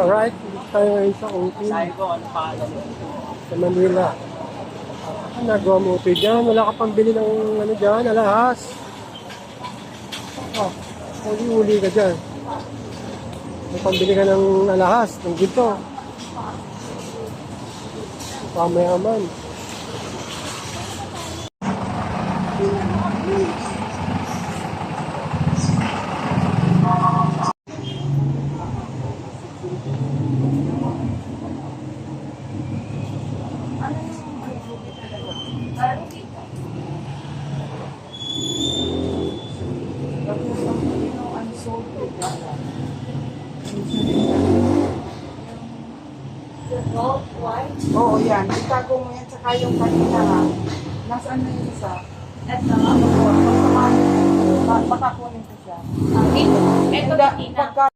Alright, tayo ngayon sa OT. Sa Manila. Ano nagawa mo OT dyan? Wala ka pang bili ng ano dyan, alahas. Oh, uli-uli ka dyan. May pambili ka ng alahas, ng ginto. Pamayaman. Oo, yan. Itago mo yan, tsaka yung kanina. Nasaan na yung isa? Ito. Baka kunin ko siya. Ito, Pagka